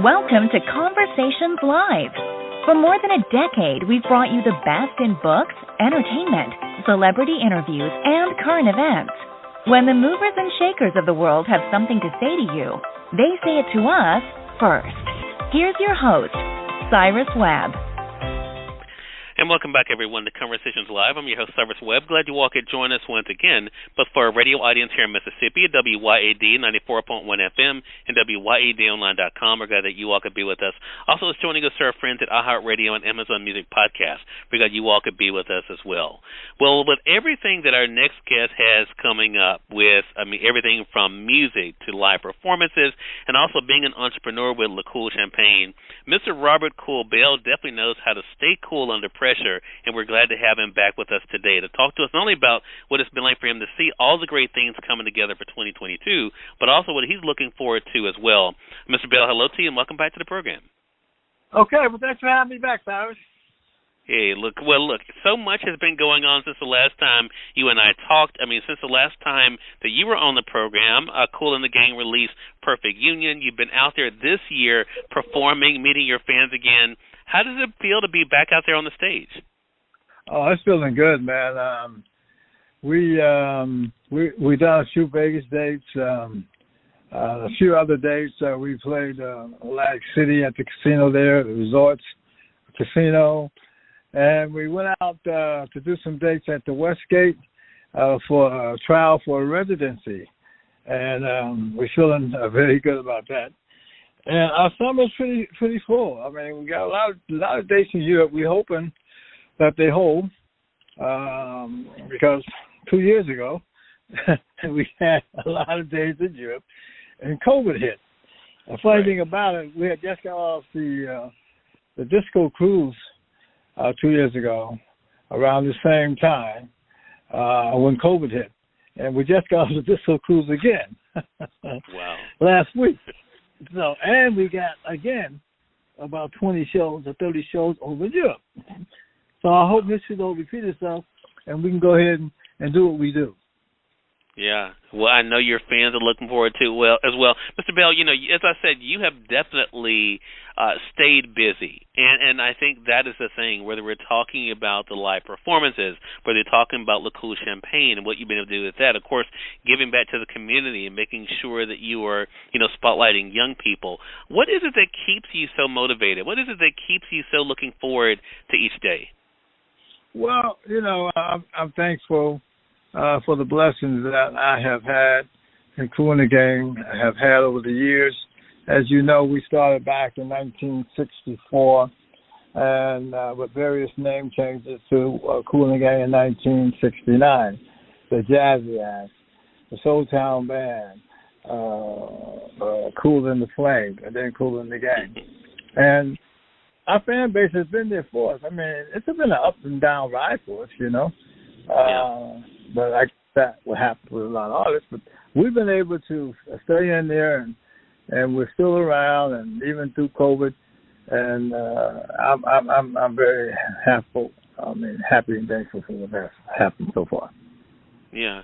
Welcome to Conversations Live. For more than a decade, we've brought you the best in books, entertainment, celebrity interviews, and current events. When the movers and shakers of the world have something to say to you, they say it to us first. Here's your host, Cyrus Webb. And welcome back, everyone, to Conversations Live. I'm your host, Cyrus Webb. Glad you all could join us once again. But for our radio audience here in Mississippi at WYAD 94.1 FM and WYADonline.com, we're glad that you all could be with us. Also, it's joining us, our friends at iHeartRadio and Amazon Music Podcast. We're glad you all could be with us as well. Well, with everything that our next guest has coming up with, everything from music to live performances and also being an entrepreneur with Kool Champagne, Mr. Robert Kool Bell definitely knows how to stay cool under pressure, and we're glad to have him back with us today to talk to us not only about what it's been like for him to see all the great things coming together for 2022, but also what he's looking forward to as well. Mr. Bell, hello to you, and welcome back to the program. Okay, well, thanks for having me back, Cyrus. Hey, look, so much has been going on since the last time you and I talked. Since the last time that you were on the program, Kool and the Gang released Perfect Union. You've been out there this year performing, meeting your fans again. How does it feel to be back out there on the stage? Oh, it's feeling good, man. We done a few Vegas dates, a few other dates. We played Atlantic City at the casino there, the resorts casino, and we went out to do some dates at the Westgate for a trial for a residency, and we're feeling very good about that. And our summer's pretty full. We got a lot of dates in Europe. We're hoping that they hold, because 2 years ago we had a lot of days in Europe, and COVID hit. The funny thing about it, we had just got off the disco cruise 2 years ago, around the same time when COVID hit, and we just got off the disco cruise again. Wow! Last week. So, and we got, again, about 20 shows or 30 shows over in Europe. So I hope history will repeat itself, and we can go ahead and do what we do. Yeah. Well, I know your fans are looking forward to it as well. Mr. Bell, as I said, you have definitely stayed busy. And I think that is the thing, whether we're talking about the live performances, whether you're talking about Kool Champagne and what you've been able to do with that, of course, giving back to the community and making sure that you are, spotlighting young people. What is it that keeps you so motivated? What is it that keeps you so looking forward to each day? Well, I'm thankful for the blessings that I have had in Kool and the Gang, I have had over the years. As you know, we started back in 1964 and with various name changes to Kool and the Gang in 1969. The Jazzy Act, the Soul Town Band, Kool and the Flame, and then Kool and the Gang. And our fan base has been there for us. It's been an up and down ride for us, But that will happen with a lot of artists. But we've been able to stay in there, and we're still around, and even through COVID. And I'm very happy and thankful for what has happened so far. Yeah,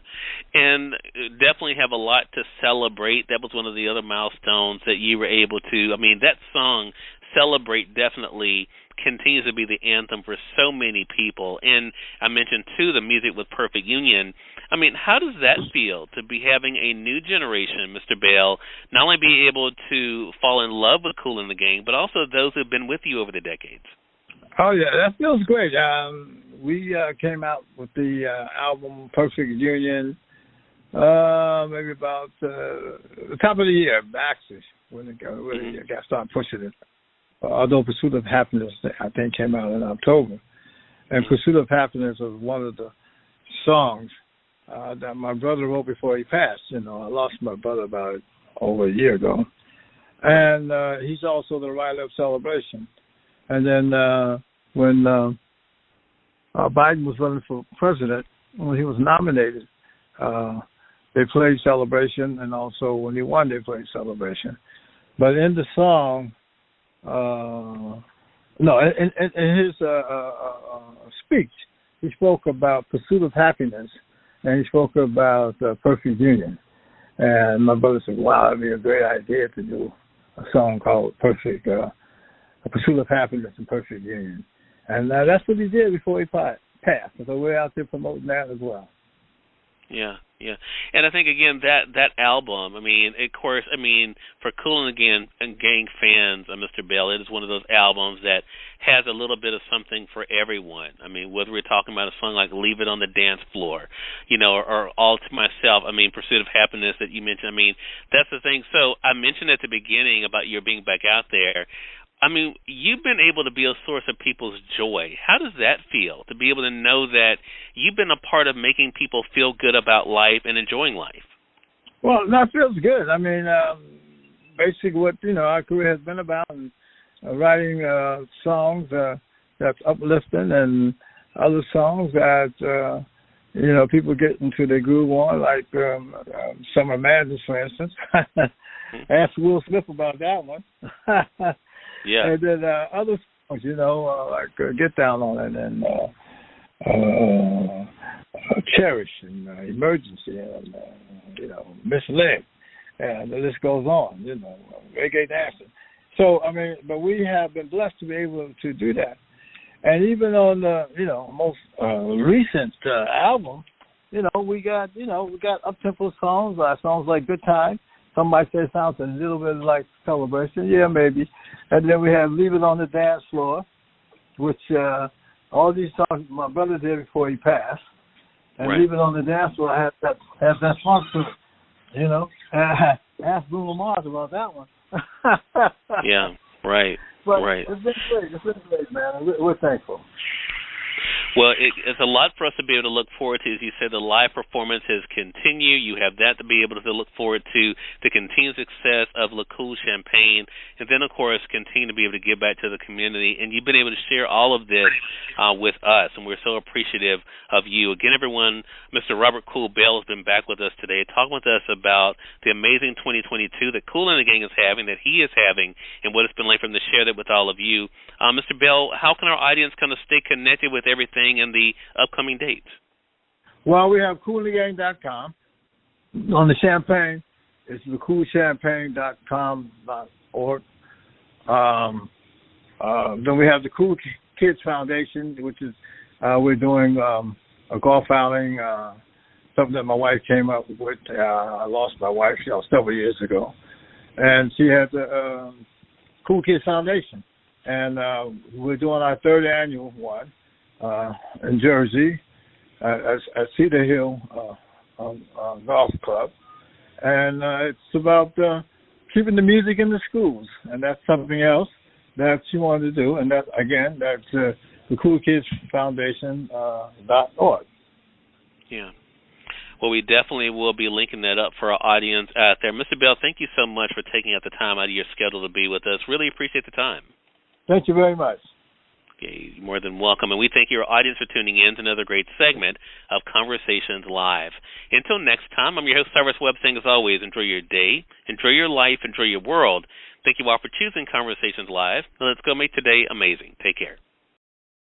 and definitely have a lot to celebrate. That was one of the other milestones that you were able to. That song, Celebrate, definitely continues to be the anthem for so many people. And I mentioned, too, the music with Perfect Union. How does that feel to be having a new generation, Mr. Bell, not only be able to fall in love with Kool and the Gang, but also those who have been with you over the decades? Oh, yeah, that feels great. We came out with the album Perfect Union maybe about the top of the year, actually, when it got started pushing it. Although Pursuit of Happiness, I think, came out in October. And Pursuit of Happiness was one of the songs that my brother wrote before he passed. I lost my brother about over a year ago. And he's also the writer of Celebration. And then when Biden was running for president, when he was nominated, they played Celebration, and also when he won, they played Celebration. But in the song, in his speech, he spoke about Pursuit of Happiness, and he spoke about Perfect Union. And my brother said, wow, that'd be a great idea to do song called Perfect, A Pursuit of Happiness and Perfect Union. And that's what he did before he passed. So we're out there promoting that as well. Yeah, yeah. And I think, again, that album, I mean, of course, I mean, for Kool and Gang fans, Mr. Bell, it is one of those albums that has a little bit of something for everyone. I mean, whether we're talking about a song like Leave It on the Dance Floor, you know, or All to Myself, I mean, Pursuit of Happiness that you mentioned, I mean, that's the thing. So I mentioned at the beginning about your being back out there. I mean, you've been able to be a source of people's joy. How does that feel, to be able to know that you've been a part of making people feel good about life and enjoying life? Well, that feels good. I mean, basically what, you know, our career has been about, and writing songs that's uplifting, and other songs that, you know, people get into their groove on, like Summer Madness, for instance. Ask Will Smith about that one. Yeah. And then other songs, you know, like Get Down on It, and Cherish, and Emergency, and, you know, Miss Leg, and the list goes on, you know, reggae dancing. So, I mean, but we have been blessed to be able to do that. And even on the, you know, most recent album, you know, we got up-tempo songs like Good Time. Some might say it sounds a little bit like Celebration. Yeah, maybe. And then we have Leave It on the Dance Floor, which all these songs my brother did before he passed. And right. Leave It on the Dance Floor has that song to it, you know. Ask Bruno Mars about that one. Yeah, right. But right. It's been great, man. We're thankful. Well, it's a lot for us to be able to look forward to. As you said, the live performances continue. You have that to be able to look forward to, the continued success of Kool Champagne, and then, of course, continue to be able to give back to the community. And you've been able to share all of this with us, and we're so appreciative of you. Again, everyone, Mr. Robert Kool Bell has been back with us today, talking with us about the amazing 2022 that Kool and the Gang is having, that he is having, and what it's been like for him to share that with all of you. Mr. Bell, how can our audience kind of stay connected with everything and the upcoming dates? Well, we have KoolandGang.com. On the champagne, it's thekoolchampagne.com.org. Then we have the Kool Kids Foundation, which is we're doing a golf outing, something that my wife came up with. I lost my wife several years ago, and she had the Kool Kids Foundation, and we're doing our third annual one. In Jersey, at Cedar Hill Golf Club, and it's about keeping the music in the schools, and that's something else that she wanted to do, and that's the Kool Kids Foundation.org. Yeah. Well, we definitely will be linking that up for our audience out there. Mr. Bell, thank you so much for taking out the time out of your schedule to be with us. Really appreciate the time. Thank you very much. Okay, you're more than welcome. And we thank your audience for tuning in to another great segment of Conversations Live. Until next time, I'm your host, Cyrus Webb, saying as always, enjoy your day, enjoy your life, enjoy your world. Thank you all for choosing Conversations Live. Now let's go make today amazing. Take care.